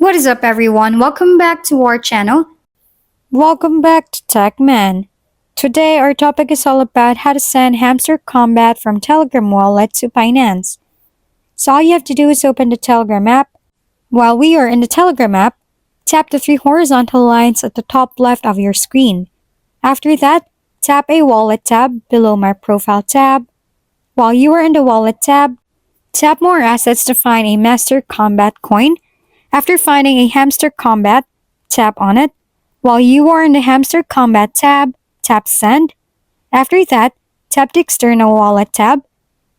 What is up, everyone? Welcome back to our channel. Welcome back to TechMan. Today our topic is all about how to send Hamster Kombat from Telegram wallet to Binance. So all you have to do is open the Telegram app. While we are in the Telegram app, tap the three horizontal lines at the top left of your screen. After that, tap a wallet tab below my profile tab. While you are in the wallet tab, tap more assets to find a Master Kombat coin. After finding a Hamster Kombat, tap on it. While you are in the Hamster Kombat tab, tap Send. After that, tap the External Wallet tab.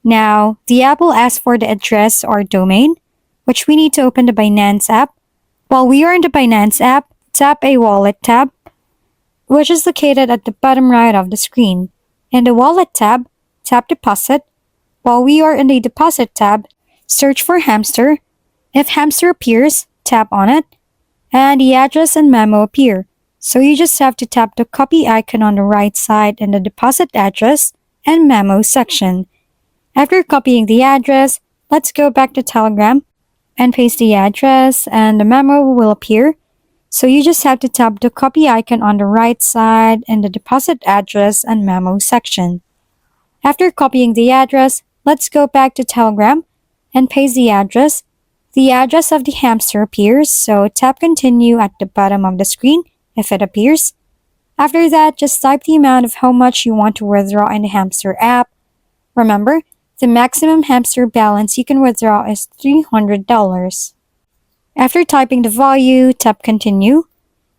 Now, the app will ask for the address or domain, which we need to open the Binance app. While we are in the Binance app, tap a Wallet tab, which is located at the bottom right of the screen. In the Wallet tab, tap Deposit. While we are in the Deposit tab, search for Hamster. If Hamster appears, tap on it, and the address and memo appear. So you just have to tap the copy icon on the right side in the deposit address and memo section. After copying the address, let's go back to Telegram and paste the address and the memo will appear. So you just have to tap the copy icon on the right side in the deposit address and memo section. After copying the address, let's go back to Telegram and paste the address. The address of the hamster appears, so tap continue at the bottom of the screen if it appears. After that, just type the amount of how much you want to withdraw in the Hamster app. Remember, the maximum Hamster balance you can withdraw is $300. After typing the value, tap continue.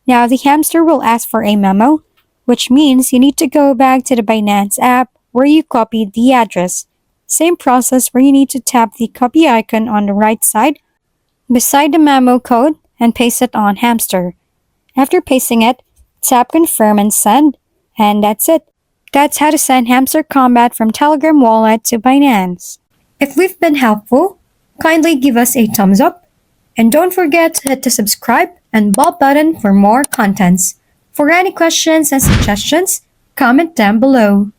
Now the Hamster will ask for a memo, which means you need to go back to the Binance app where you copied the address. Same process where you need to tap the copy icon on the right side beside the memo code and paste it on Hamster. After pasting it, tap confirm and send, and that's it. That's how to send Hamster Kombat from Telegram wallet to Binance. If we've been helpful, kindly give us a thumbs up. And don't forget to hit the subscribe and bell button for more contents. For any questions and suggestions, comment down below.